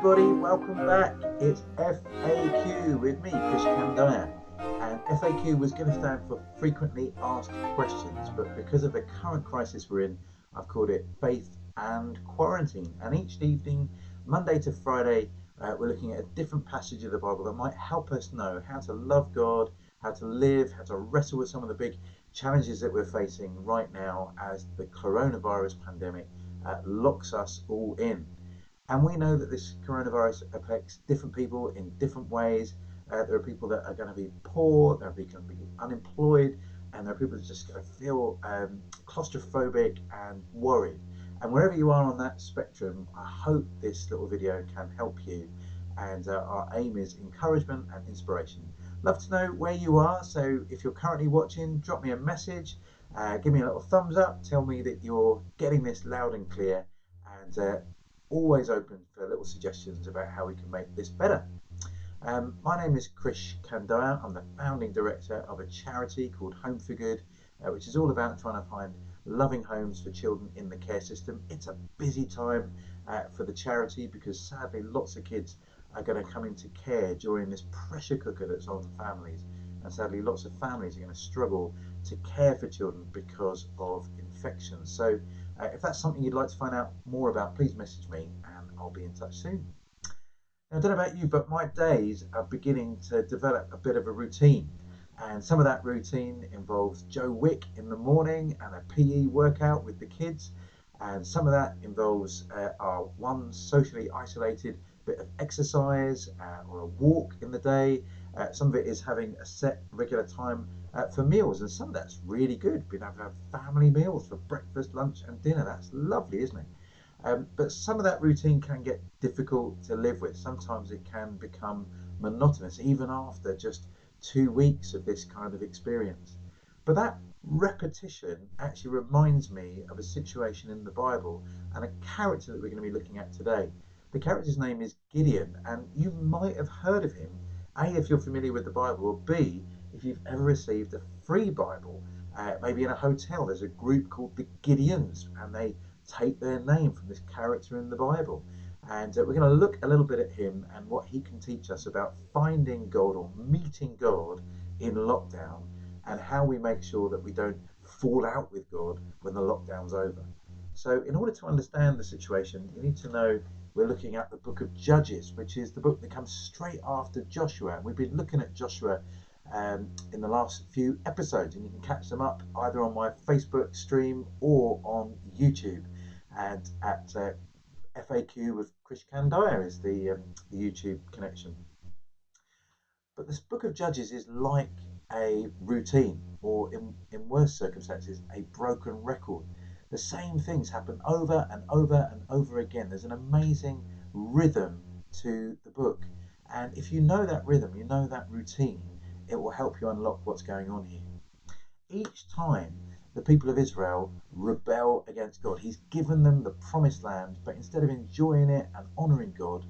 everybody, welcome back. It's FAQ with me, Chris Candiah. And FAQ was going to stand for Frequently Asked Questions, but because of the current crisis we're in, I've called it Faith and Quarantine. And each evening, Monday to Friday, we're looking at a different passage of the Bible that might help us know how to love God, how to live, how to wrestle with some of the big challenges that we're facing right now as the coronavirus pandemic locks us all in. And we know that this coronavirus affects different people in different ways. There are people that are going to be poor, there are people going to be unemployed, and there are people that are just going to feel claustrophobic and worried. And wherever you are on that spectrum, I hope this little video can help you. And our aim is encouragement and inspiration. Love to know where you are. So if you're currently watching, drop me a message, give me a little thumbs up, tell me that you're getting this loud and clear, and always open for little suggestions about how we can make this better. My name is Chris Candiah. I'm the founding director of a charity called Home for Good, which is all about trying to find loving homes for children in the care system. It's a busy time for the charity because sadly lots of kids are going to come into care during this pressure cooker that's on families, and sadly lots of families are going to struggle to care for children because of infections. So if that's something you'd like to find out more about, please message me and I'll be in touch soon. Now, I don't know about you, but my days are beginning to develop a bit of a routine. And some of that routine involves Joe Wick in the morning and a PE workout with the kids. And some of that involves our one socially isolated bit of exercise or a walk in the day. Some of it is having a set regular time for meals, and some of that's really good. Being able to have family meals for breakfast, lunch and dinner. That's lovely, isn't it? But some of that routine can get difficult to live with. Sometimes it can become monotonous even after just 2 weeks of this kind of experience. But that repetition actually reminds me of a situation in the Bible and a character that we're going to be looking at today. The character's name is Gideon, and you might have heard of him, A, if you're familiar with the Bible, or B, if you've ever received a free Bible. Maybe in a hotel there's a group called the Gideons, and they take their name from this character in the Bible. And we're going to look a little bit at him and what he can teach us about finding God or meeting God in lockdown, and how we make sure that we don't fall out with God when the lockdown's over. So in order to understand the situation, you need to know we're looking at the book of Judges, which is the book that comes straight after Joshua. And we've been looking at Joshua in the last few episodes, and you can catch them up either on my Facebook stream or on YouTube. And at FAQ with Chris Candiah is the YouTube connection. But this book of Judges is like a routine, or in worse circumstances, a broken record. The same things happen over and over and over again. There's an amazing rhythm to the book. And if you know that rhythm, you know that routine, it will help you unlock what's going on here. Each time the people of Israel rebel against God, he's given them the promised land, but instead of enjoying it and honouring God,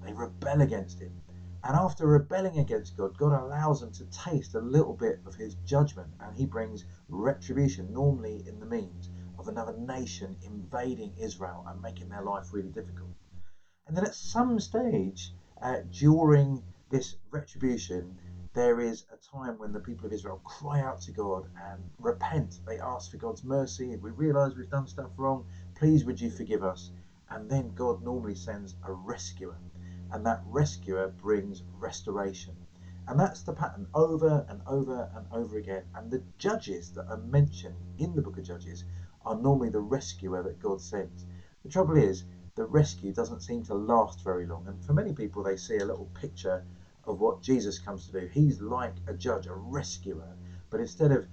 they rebel against him. And after rebelling against God, God allows them to taste a little bit of his judgment, and he brings retribution, normally in the means of another nation invading Israel and making their life really difficult. And then at some stage during this retribution, there is a time when the people of Israel cry out to God and repent. They ask for God's mercy. If we realise we've done stuff wrong, please would you forgive us? And then God normally sends a rescuer, and that rescuer brings restoration. And that's the pattern over and over and over again. And the judges that are mentioned in the book of Judges are normally the rescuer that God sends. The trouble is, the rescue doesn't seem to last very long. And for many people, they see a little picture of what Jesus comes to do. He's like a judge, a rescuer, but instead of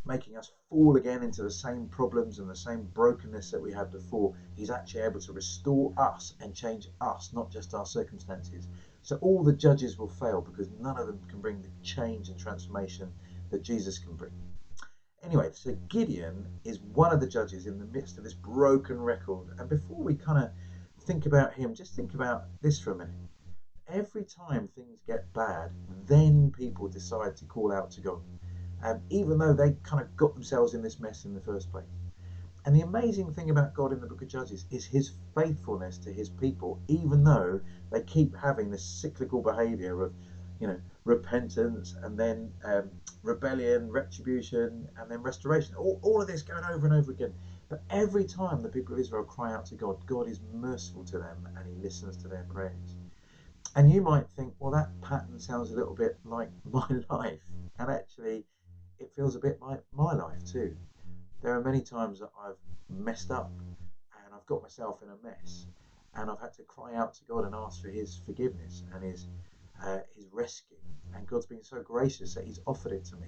making us fall again into the same problems and the same brokenness that we had before, he's actually able to restore us and change us, not just our circumstances. So all the judges will fail because none of them can bring the change and transformation that Jesus can bring. Anyway, so Gideon is one of the judges in the midst of this broken record. And before we kind of think about him, just think about this for a minute. Every time things get bad, then people decide to call out to God, even though they kind of got themselves in this mess in the first place. And the amazing thing about God in the book of Judges is his faithfulness to his people, even though they keep having this cyclical behavior of, repentance and then rebellion, retribution, and then restoration. All of this going over and over again. But every time the people of Israel cry out to God, God is merciful to them and he listens to their prayers. And you might think, well, that pattern sounds a little bit like my life. And actually, it feels a bit like my life too. There are many times that I've messed up and I've got myself in a mess, and I've had to cry out to God and ask for his forgiveness and his rescue. And God's been so gracious that he's offered it to me,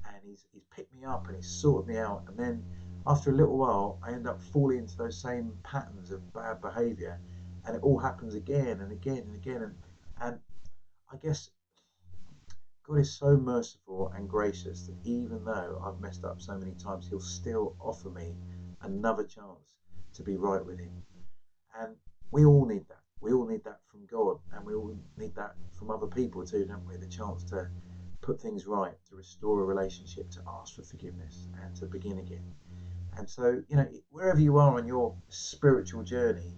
and he's picked me up and he's sorted me out. And then after a little while, I end up falling into those same patterns of bad behavior, and it all happens again and again and again. And I guess God is so merciful and gracious that even though I've messed up so many times, he'll still offer me another chance to be right with him. And we all need that. We all need that from God, and we all need that from other people too, don't we? The chance to put things right, to restore a relationship, to ask for forgiveness, and to begin again. And so, wherever you are on your spiritual journey,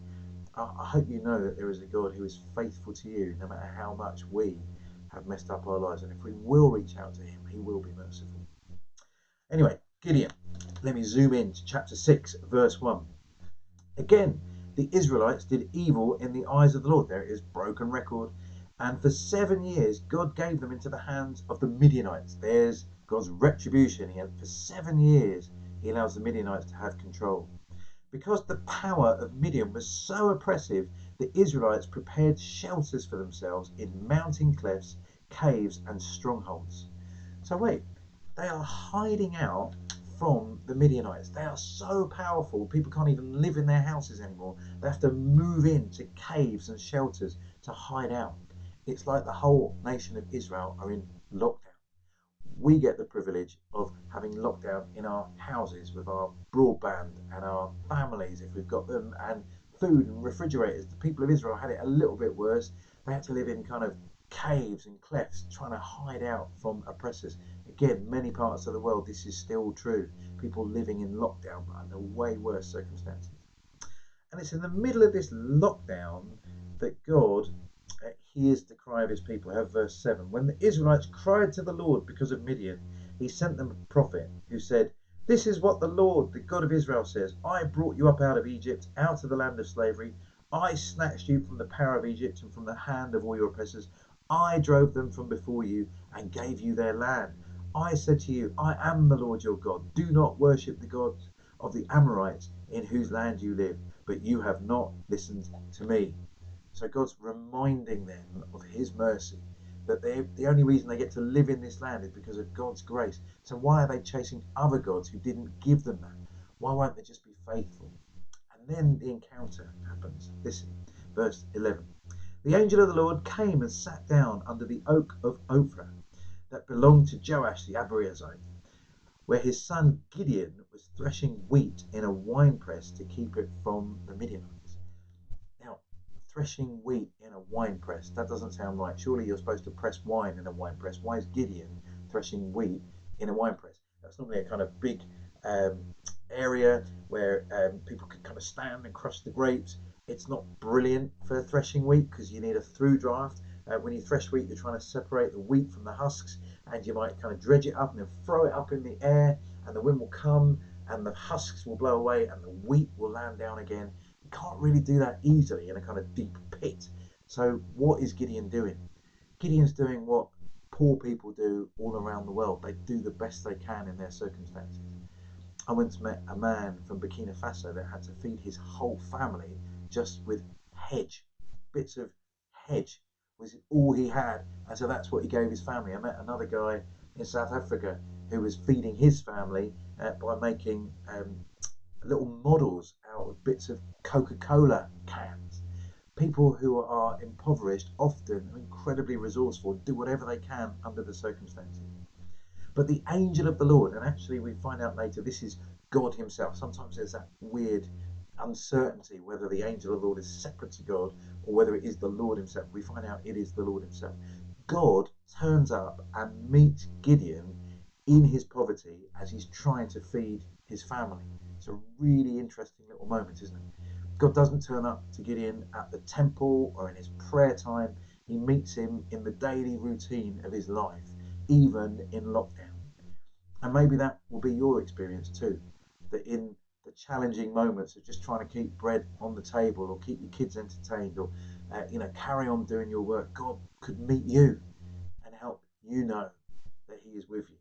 I hope you know that there is a God who is faithful to you, no matter how much we have messed up our lives. And if we will reach out to him, he will be merciful. Anyway, Gideon. Let me zoom in to chapter 6, verse 1. Again, the Israelites did evil in the eyes of the Lord. There it is, broken record. And for 7 years, God gave them into the hands of the Midianites. There's God's retribution. For 7 years, he allows the Midianites to have control. Because the power of Midian was so oppressive, the Israelites prepared shelters for themselves in mountain clefts, caves, and strongholds. So wait, they are hiding out from the Midianites. They are so powerful, people can't even live in their houses anymore. They have to move into caves and shelters to hide out. It's like the whole nation of Israel are in lockdown. We get the privilege of having lockdown in our houses with our broadband and our families, if we've got them, and food and refrigerators. The people of Israel had it a little bit worse. They had to live in kind of caves and clefts, trying to hide out from oppressors. Again, many parts of the world, this is still true. People living in lockdown, but under way worse circumstances. And it's in the middle of this lockdown that God hears the cry of his people. Have verse 7. When the Israelites cried to the Lord because of Midian, he sent them a prophet who said, "This is what the Lord, the God of Israel, says. I brought you up out of Egypt, out of the land of slavery. I snatched you from the power of Egypt and from the hand of all your oppressors. I drove them from before you and gave you their land. I said to you, I am the Lord your God. Do not worship the gods of the Amorites in whose land you live, but you have not listened to me." So God's reminding them of his mercy, that the only reason they get to live in this land is because of God's grace. So why are they chasing other gods who didn't give them that? Why won't they just be faithful? And then the encounter happens. Listen, verse 11. The angel of the Lord came and sat down under the oak of Ophrah that belonged to Joash the Abiezrite, where his son Gideon was threshing wheat in a winepress to keep it from the Midianites. Now, threshing wheat in a winepress, that doesn't sound right. Surely you're supposed to press wine in a winepress. Why is Gideon threshing wheat in a winepress? That's normally a kind of big area where people can kind of stand and crush the grapes. It's not brilliant for threshing wheat because you need a through draft. When you thresh wheat, you're trying to separate the wheat from the husks, and you might kind of dredge it up and then throw it up in the air, and the wind will come and the husks will blow away and the wheat will land down again. You can't really do that easily in a kind of deep pit. So what is Gideon doing? Gideon's doing what poor people do all around the world. They do the best they can in their circumstances. I once met a man from Burkina Faso that had to feed his whole family just with hedge. Bits of hedge was all he had, and so that's what he gave his family. I met another guy in South Africa who was feeding his family by making little models out of bits of Coca-Cola cans. People who are impoverished often are incredibly resourceful, do whatever they can under the circumstances. But the angel of the Lord, and actually we find out later this is God himself. Sometimes there's that weird uncertainty whether the angel of the Lord is separate to God or whether it is the Lord himself. We find out it is the Lord himself. God turns up and meets Gideon in his poverty as he's trying to feed his family. It's a really interesting little moment, isn't it? God doesn't turn up to Gideon at the temple or in his prayer time. He meets him in the daily routine of his life, even in lockdown. And maybe that will be your experience too, that in the challenging moments of just trying to keep bread on the table or keep your kids entertained or carry on doing your work, God could meet you and help you know that he is with you.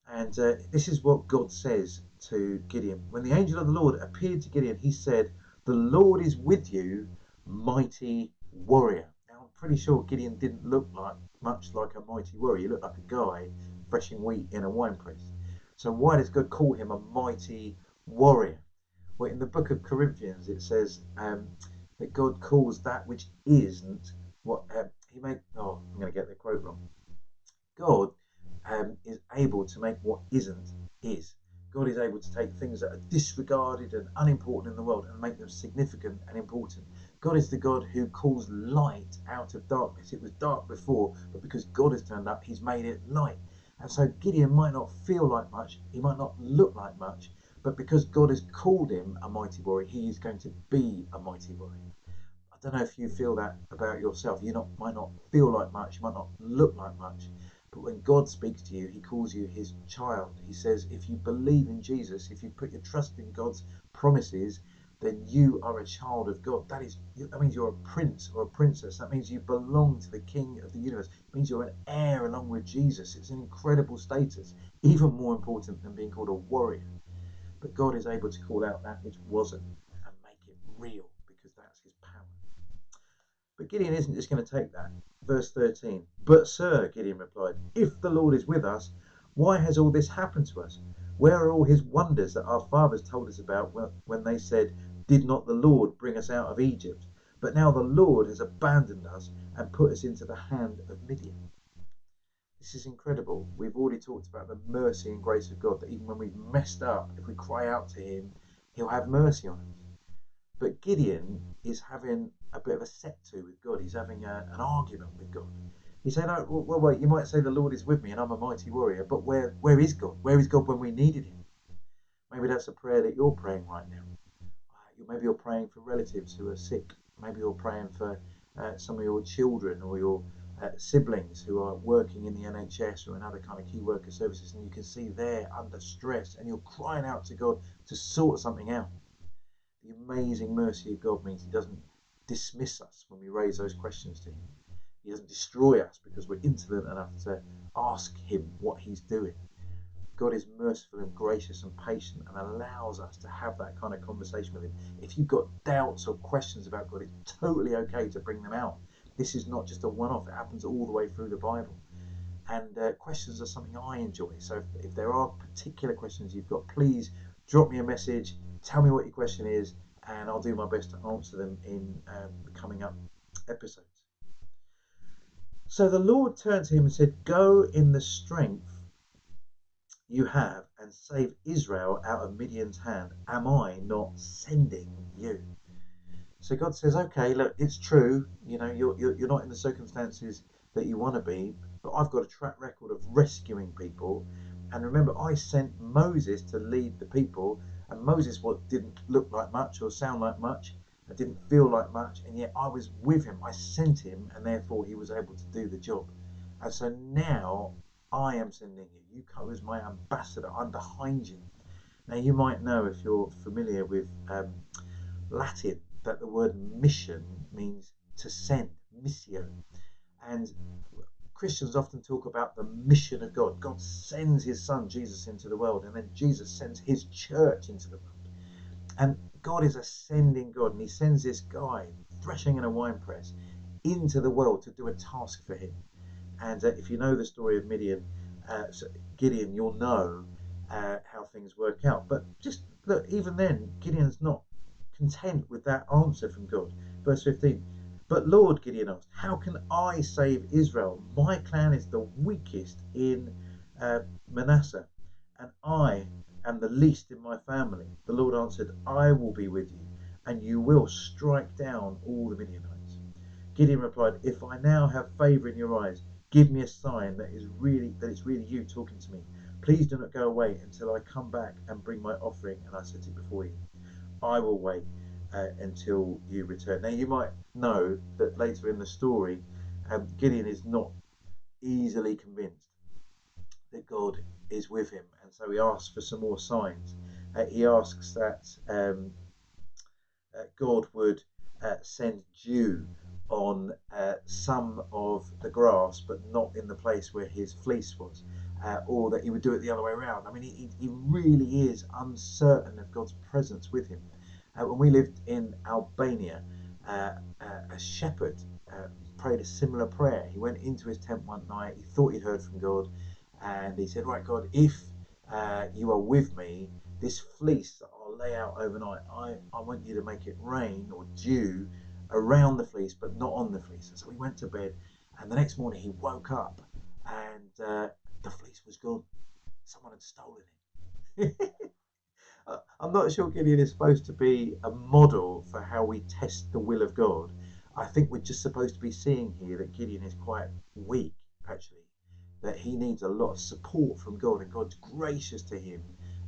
And this is what God says to Gideon. When the angel of the Lord appeared to Gideon, he said, "The Lord is with you, mighty warrior." Now, I'm pretty sure Gideon didn't look much like a mighty warrior. He looked like a guy threshing wheat in a wine press. So why does God call him a mighty warrior? Well, in the book of Corinthians, it says that God calls that which isn't what he made. Oh, I'm going to get the quote wrong. God is able to make what isn't is. God is able to take things that are disregarded and unimportant in the world and make them significant and important. God is the God who calls light out of darkness. It was dark before, but because God has turned up, he's made it light. And so Gideon might not feel like much, he might not look like much, but because God has called him a mighty warrior, he is going to be a mighty warrior. I don't know if you feel that about yourself. Might not feel like much, you might not look like much, but when God speaks to you, he calls you his child. He says, if you believe in Jesus, if you put your trust in God's promises, then you are a child of God. That means you're a prince or a princess. That means you belong to the King of the universe. It means you're an heir along with Jesus. It's an incredible status, even more important than being called a warrior. But God is able to call out that which wasn't and make it real, because that's his power. But Gideon isn't just going to take that. Verse 13. "But sir," Gideon replied, "if the Lord is with us, why has all this happened to us? Where are all his wonders that our fathers told us about when they said, 'Did not the Lord bring us out of Egypt?' But now the Lord has abandoned us and put us into the hand of Midian." This is incredible. We've already talked about the mercy and grace of God, that even when we've messed up, if we cry out to him, he'll have mercy on us. But Gideon is having a bit of a set-to with God. He's having an argument with God. He's saying, "Oh, well, wait, you might say the Lord is with me and I'm a mighty warrior, but where is God? Where is God when we needed him?" Maybe that's a prayer that you're praying right now. Maybe you're praying for relatives who are sick. Maybe you're praying for some of your children or your siblings who are working in the NHS or in other kind of key worker services, and you can see they're under stress and you're crying out to God to sort something out. The amazing mercy of God means he doesn't dismiss us when we raise those questions to him. He doesn't destroy us because we're insolent enough to ask him what he's doing. God is merciful and gracious and patient and allows us to have that kind of conversation with him. If you've got doubts or questions about God, it's totally okay to bring them out. This is not just a one-off. It happens all the way through the Bible. And questions are something I enjoy. So if there are particular questions you've got, please drop me a message, tell me what your question is, and I'll do my best to answer them in the coming up episodes. So the Lord turned to him and said, "Go in the strength you have and save Israel out of Midian's hand. Am I not sending you?" So God says, okay, look, it's true, you're not in the circumstances that you want to be, but I've got a track record of rescuing people. And remember, I sent Moses to lead the people, and Moses didn't look like much or sound like much, and didn't feel like much, and yet I was with him. I sent him, and therefore he was able to do the job. And so now I am sending you. You come as my ambassador. I'm behind you. Now you might know, if you're familiar with Latin, that the word mission means to send, missio. And Christians often talk about the mission of God. God sends his son Jesus into the world, and then Jesus sends his church into the world. And God is a sending God, and he sends this guy threshing in a wine press into the world to do a task for him. And if you know the story of Gideon, you'll know how things work out. But just look, even then, Gideon's not content with that answer from God. Verse 15. "But Lord," Gideon asked, "how can I save Israel? My clan is the weakest in Manasseh, and I am the least in my family." The Lord answered, "I will be with you, and you will strike down all the Midianites." Gideon replied, "If I now have favour in your eyes, Give me a sign that it's really you talking to me. Please do not go away until I come back and bring my offering and I set it before you. I will wait until you return. Now you might know that later in the story, Gideon is not easily convinced that God is with him, and so he asks for some more signs. He asks that God would send dew on some of the grass, but not in the place where his fleece was, or that he would do it the other way around. I mean, he really is uncertain of God's presence with him. When we lived in Albania, a shepherd prayed a similar prayer. He went into his tent one night, he thought he'd heard from God, and he said, right, God, if you are with me, this fleece that I'll lay out overnight, I want you to make it rain or dew around the fleece, but not on the fleece. And so he went to bed, and the next morning he woke up, and the fleece was gone. Someone had stolen it. I'm not sure Gideon is supposed to be a model for how we test the will of God. I think we're just supposed to be seeing here that Gideon is quite weak, actually, that he needs a lot of support from God, and God's gracious to him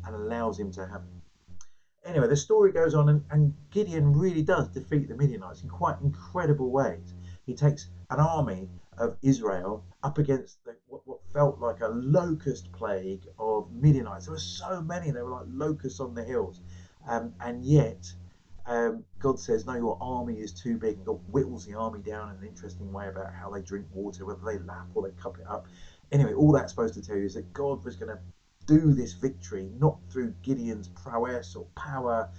and allows him to have it. Anyway, the story goes on, and Gideon really does defeat the Midianites in quite incredible ways. He takes an army of Israel up against what felt like a locust plague of Midianites. There were so many, they were like locusts on the hills. And yet, God says, no, your army is too big. And God whittles the army down in an interesting way about how they drink water, whether they lap or they cup it up. Anyway, all that's supposed to tell you is that God was going to do this victory not through Gideon's prowess or power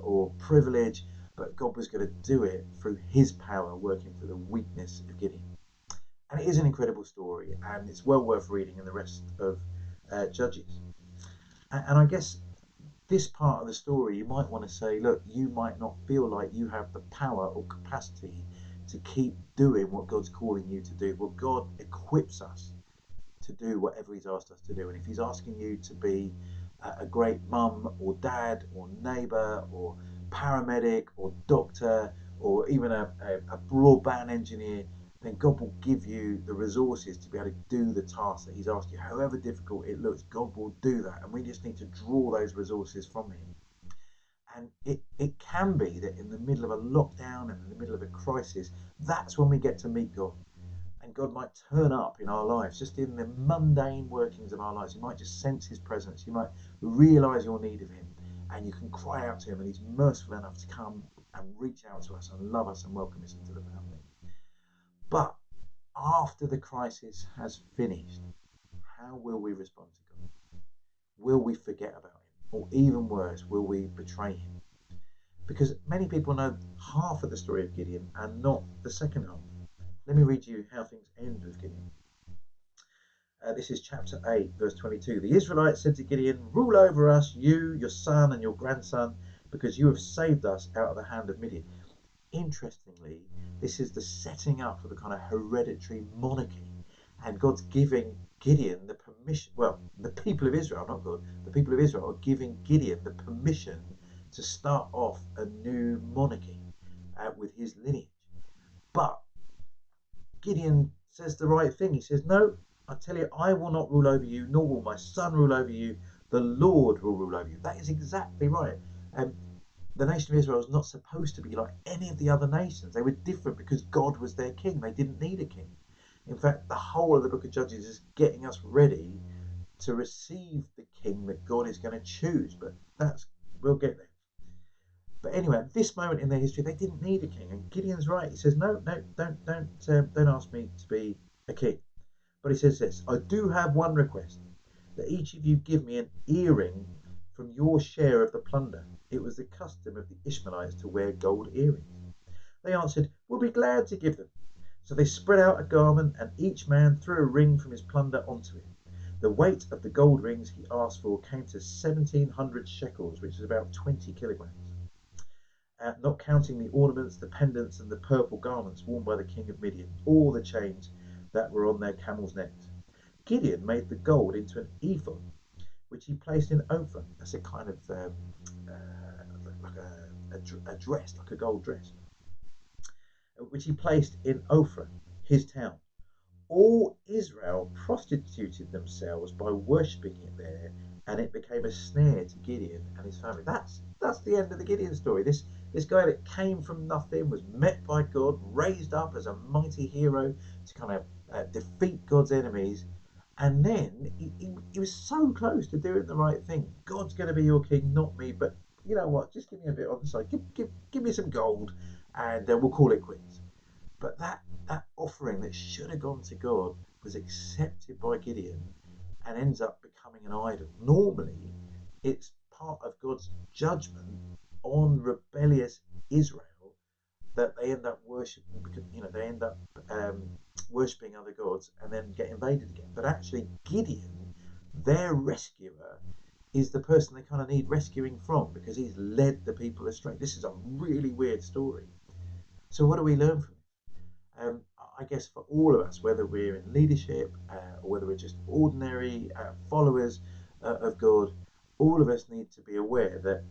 or privilege, but God was going to do it through his power working through the weakness of Gideon. And it is an incredible story, and it's well worth reading in the rest of Judges. And I guess this part of the story, you might want to say, look, you might not feel like you have the power or capacity to keep doing what God's calling you to do. Well, God equips us to do whatever he's asked us to do. And if he's asking you to be a great mum or dad or neighbour or paramedic or doctor or even a broadband engineer, then God will give you the resources to be able to do the task that he's asked you. However difficult it looks, God will do that. And we just need to draw those resources from him. And it can be that in the middle of a lockdown and in the middle of a crisis, that's when we get to meet God. And God might turn up in our lives, just in the mundane workings of our lives. You might just sense his presence. You might realize your need of him, and you can cry out to him, and he's merciful enough to come and reach out to us and love us and welcome us into the family. But after the crisis has finished, how will we respond to God? Will we forget about him? Or even worse, will we betray him? Because many people know half of the story of Gideon and not the second half. Let me read you how things end with Gideon. This is chapter 8, verse 22. The Israelites said to Gideon, rule over us, you, your son, and your grandson, because you have saved us out of the hand of Midian. Interestingly, this is the setting up of a kind of hereditary monarchy. And God's giving Gideon the permission, well, the people of Israel, not God, the people of Israel are giving Gideon the permission to start off a new monarchy with his lineage. But Gideon says the right thing. He says, no, I tell you, I will not rule over you, nor will my son rule over you. The Lord will rule over you. That is exactly right. The nation of Israel is not supposed to be like any of the other nations. They were different because God was their king. They didn't need a king. In fact, the whole of the book of Judges is getting us ready to receive the king that God is going to choose. But we'll get there. But anyway, at this moment in their history, they didn't need a king. And Gideon's right. He says, no, don't ask me to be a king. But he says this, I do have one request, that each of you give me an earring from your share of the plunder. It was the custom of the Ishmaelites to wear gold earrings. They answered, we'll be glad to give them. So they spread out a garment, and each man threw a ring from his plunder onto it. The weight of the gold rings he asked for came to 1,700 shekels, which is about 20 kilograms. Not counting the ornaments, the pendants, and the purple garments worn by the king of Midian, all the chains that were on their camels' necks. Gideon made the gold into an ephod, which he placed in Ophrah. That's a kind of like a dress, like a gold dress, which he placed in Ophrah, his town. all Israel prostituted themselves by worshipping it there, and it became a snare to Gideon and his family. That's the end of the Gideon story. This guy that came from nothing was met by God, raised up as a mighty hero to kind of defeat God's enemies, and then he was so close to doing the right thing. God's going to be your king, not me. But you know what? Just give me a bit on the side. Give me some gold, and we'll call it quits. But that offering that should have gone to God was accepted by Gideon and ends up becoming an idol. Normally, it's part of God's judgment on rebellious Israel that they end up worshiping, because they end up worshipping other gods and then get invaded again. But actually, Gideon, their rescuer, is the person they kind of need rescuing from because he's led the people astray. This is a really weird story. So, what do we learn from it? I guess for all of us, whether we're in leadership or whether we're just ordinary followers of God, all of us need to be aware that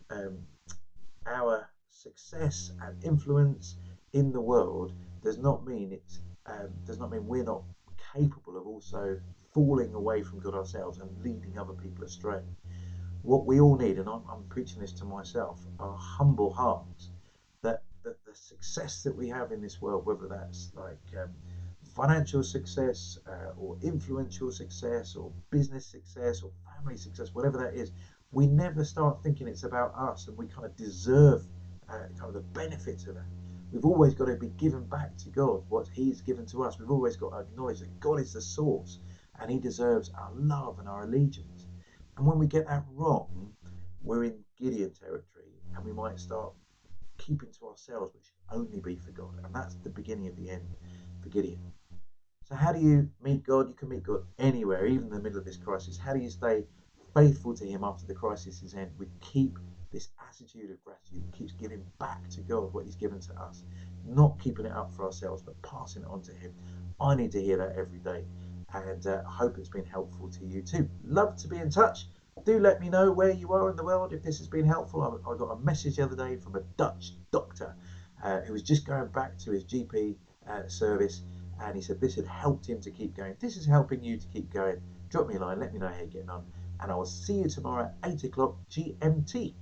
our success and influence in the world does not mean we're not capable of also falling away from God ourselves and leading other people astray. What we all need, and I'm preaching this to myself, are humble hearts. That the success that we have in this world, whether that's like financial success or influential success or business success or family success, whatever that is, we never start thinking it's about us and we kind of deserve kind of the benefits of that. We've always got to be given back to God what He's given to us. We've always got to acknowledge that God is the source and He deserves our love and our allegiance. And when we get that wrong, we're in Gideon territory and we might start keeping to ourselves, which should only be for God. And that's the beginning of the end for Gideon. So, how do you meet God? You can meet God anywhere, even in the middle of this crisis. How do you stay faithful to Him after the crisis is end? We keep this attitude of gratitude, keeps giving back to God what He's given to us, not keeping it up for ourselves, but passing it on to Him. I need to hear that every day, and I hope it's been helpful to you too. Love to be in touch. Do let me know where you are in the world if this has been helpful. I got a message the other day from a Dutch doctor who was just going back to his GP service, and he said this had helped him to keep going. If this is helping you to keep going, drop me a line, let me know how you're getting on, and I will see you tomorrow at 8 o'clock GMT.